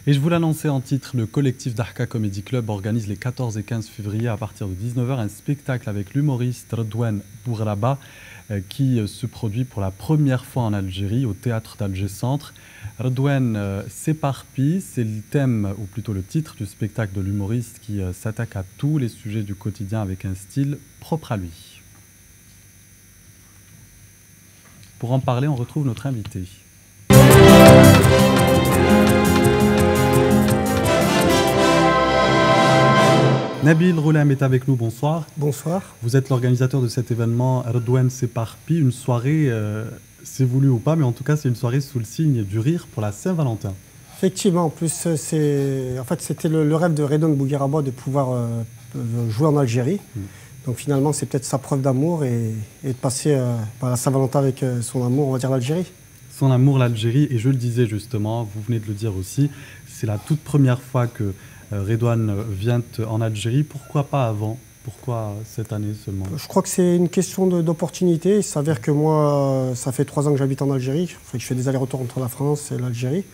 Et je vous l'annonçais en titre, le collectif Dahka Comedy Club organise les 14 et 15 février à partir de 19 h un spectacle avec l'humoriste Redouane Bougraba qui se produit pour la première fois en Algérie au théâtre d'Alger Centre. Redouane s'éparpille, c'est le thème ou plutôt le titre du spectacle de l'humoriste qui s'attaque à tous les sujets du quotidien avec un style propre à lui. Pour en parler, on retrouve notre invité. Nabil Roulem est avec nous, bonsoir. Bonsoir. Vous êtes l'organisateur de cet événement Redouane s'éparpille, une soirée, c'est voulu ou pas, mais en tout cas c'est une soirée sous le signe du rire pour la Saint-Valentin. Effectivement, en plus c'était le rêve de Redouane Bougueraba de pouvoir jouer en Algérie. Donc finalement c'est peut-être sa preuve d'amour et de passer par la Saint-Valentin avec son amour, on va dire l'Algérie. Son amour, l'Algérie, et je le disais justement, vous venez de le dire aussi, c'est la toute première fois que Redouane vient en Algérie. Pourquoi pas avant? Pourquoi cette année seulement? Je crois que c'est une question d'opportunité. Il s'avère que moi, ça fait 3 ans que j'habite en Algérie. Je fais des allers-retours entre la France et l'Algérie.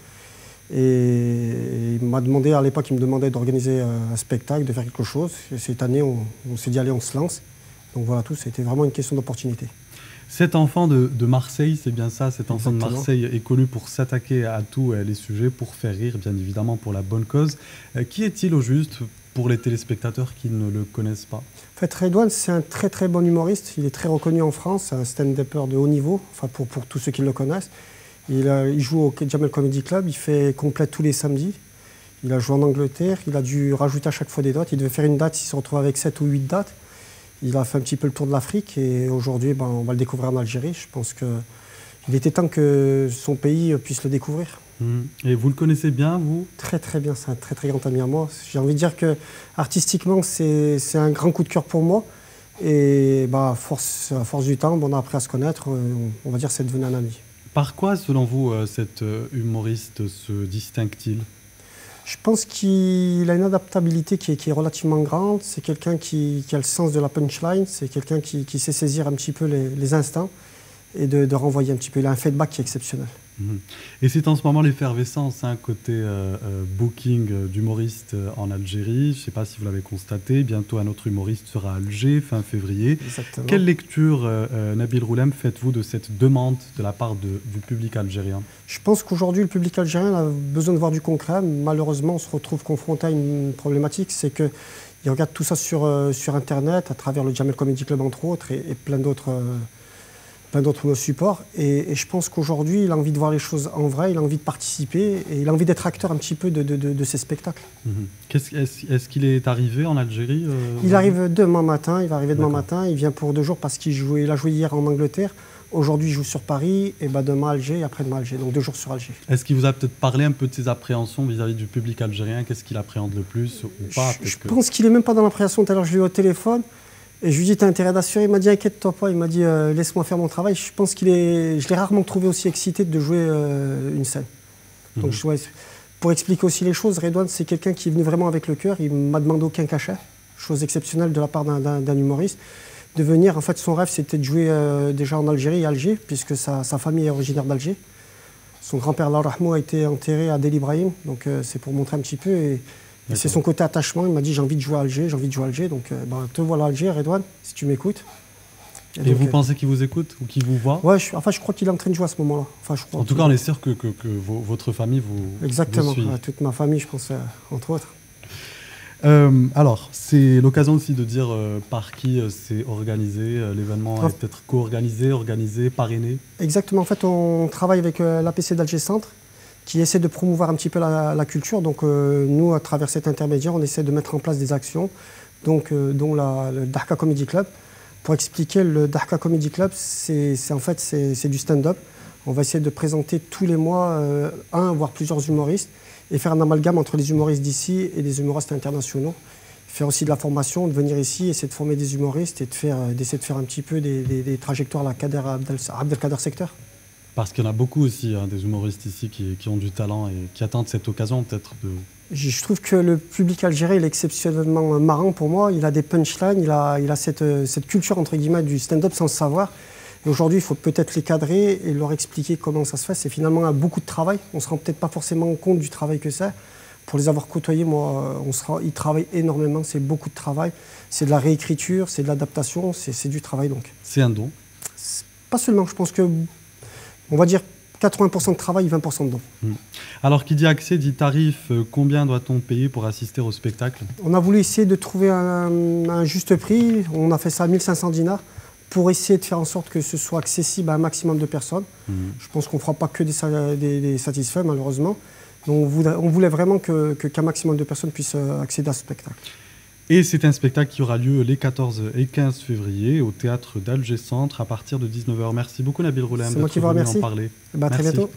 Et il m'a demandé, à l'époque, il me demandait d'organiser un spectacle, de faire quelque chose. Et cette année, on s'est dit, allez, on se lance. Donc voilà tout, c'était vraiment une question d'opportunité. Cet enfant de Marseille, c'est bien ça, cet enfant Exactement. de Marseille est connu pour s'attaquer à tous les sujets, pour faire rire, bien évidemment, pour la bonne cause. Qui est-il au juste pour les téléspectateurs qui ne le connaissent pas? En fait, Redouane, c'est un très très bon humoriste. Il est très reconnu en France, c'est un stand-upper de haut niveau, enfin pour tous ceux qui le connaissent. Il joue au Jamel Comedy Club, il fait complète tous les samedis. Il a joué en Angleterre, il a dû rajouter à chaque fois des dates. Il devait faire une date, il se retrouve avec 7 ou 8 dates. Il a fait un petit peu le tour de l'Afrique et aujourd'hui, on va le découvrir en Algérie. Je pense qu'il était temps que son pays puisse le découvrir. Et vous le connaissez bien, vous? Très très bien, c'est un très très grand ami à moi. J'ai envie de dire que artistiquement, c'est un grand coup de cœur pour moi. Et à force du temps, on a appris à se connaître, on va dire que c'est devenu un ami. Par quoi, selon vous, cet humoriste se distingue-t-il? Je pense qu'il a une adaptabilité qui est relativement grande. C'est quelqu'un qui a le sens de la punchline. C'est quelqu'un qui sait saisir un petit peu les instants et de renvoyer un petit peu. Il a un feedback qui est exceptionnel. Et c'est en ce moment l'effervescence, côté booking d'humoristes en Algérie. Je ne sais pas si vous l'avez constaté. Bientôt, un autre humoriste sera à Alger, fin février. Exactement. Quelle lecture, Nabil Roulem, faites-vous de cette demande de la part du public algérien? Je pense qu'aujourd'hui, le public algérien a besoin de voir du concret. Malheureusement, on se retrouve confronté à une problématique, c'est qu'il regarde tout ça sur Internet, à travers le Jamel Comedy Club, entre autres, et plein d'autres supports. Et je pense qu'aujourd'hui, il a envie de voir les choses en vrai, il a envie de participer, et il a envie d'être acteur un petit peu de ces spectacles. Est-ce qu'il est arrivé en Algérie Il arrive demain matin, il va arriver demain matin, il vient pour 2 jours parce il a joué hier en Angleterre. Aujourd'hui, il joue sur Paris, et demain Alger, et après-demain Alger, donc 2 jours sur Alger. Est-ce qu'il vous a peut-être parlé un peu de ses appréhensions vis-à-vis du public algérien? Qu'est-ce qu'il appréhende le plus ou pas? Je pense qu'il n'est même pas dans l'appréhension. Tout à l'heure, je l'ai eu au téléphone, et je lui ai dit, t'as intérêt d'assurer? Il m'a dit, inquiète-toi pas, il m'a dit, laisse-moi faire mon travail. Je pense je l'ai rarement trouvé aussi excité de jouer une scène. Donc, pour expliquer aussi les choses, Redouane, c'est quelqu'un qui est venu vraiment avec le cœur, il ne m'a demandé aucun cachet, chose exceptionnelle de la part d'un humoriste. De venir, en fait, son rêve, c'était de jouer déjà en Algérie et Alger, puisque sa famille est originaire d'Alger. Son grand-père, Allah Rahmou, a été enterré à Del Ibrahim, donc c'est pour montrer un petit peu. Et c'est son côté attachement, il m'a dit, j'ai envie de jouer à Alger, j'ai envie de jouer à Alger. Donc, te voilà à Alger, Redouane, si tu m'écoutes. Et donc, vous pensez qu'il vous écoute ou qu'il vous voit? Ouais, je crois qu'il est en train de jouer à ce moment-là. En tout cas, on est sûr que votre famille vous Exactement, suit. toute ma famille, je pense, entre autres. Alors, c'est l'occasion aussi de dire par qui c'est organisé. L'événement est peut-être co-organisé, organisé, parrainé. Exactement. En fait, on travaille avec l'APC d'Alger Centre, qui essaie de promouvoir un petit peu la culture. Donc, nous, à travers cet intermédiaire, on essaie de mettre en place des actions, dont le Dahka Comedy Club. Pour expliquer, le Dahka Comedy Club, c'est du stand-up. On va essayer de présenter tous les mois un, voire plusieurs humoristes, et faire un amalgame entre les humoristes d'ici et les humoristes internationaux. Faire aussi de la formation, de venir ici, essayer de former des humoristes et d'essayer de faire un petit peu des trajectoires à la Abdelkader Secteur. Parce qu'il y en a beaucoup aussi, des humoristes ici qui ont du talent et qui attendent cette occasion peut-être de... Je trouve que le public algérien est exceptionnellement marrant pour moi. Il a des punchlines, il a cette culture entre guillemets du stand-up sans le savoir. Et aujourd'hui, il faut peut-être les cadrer et leur expliquer comment ça se fait. C'est finalement beaucoup de travail. On ne se rend peut-être pas forcément compte du travail que c'est. pour les avoir côtoyés, moi, ils travaillent énormément, c'est beaucoup de travail. C'est de la réécriture, c'est de l'adaptation, c'est du travail donc. C'est un don? Pas seulement, je pense que, on va dire 80% de travail, 20% de don. Alors, qui dit accès, dit tarif. Combien doit-on payer pour assister au spectacle? On a voulu essayer de trouver un juste prix. On a fait ça à 1500 dinars pour essayer de faire en sorte que ce soit accessible à un maximum de personnes. Je pense qu'on ne fera pas que des satisfaits, malheureusement. Donc, on voulait vraiment qu'un maximum de personnes puissent accéder à ce spectacle. Et c'est un spectacle qui aura lieu les 14 et 15 février au théâtre d'Alger Centre à partir de 19 h. Merci beaucoup Nabil Roulem d'être venu en parler. Très bientôt.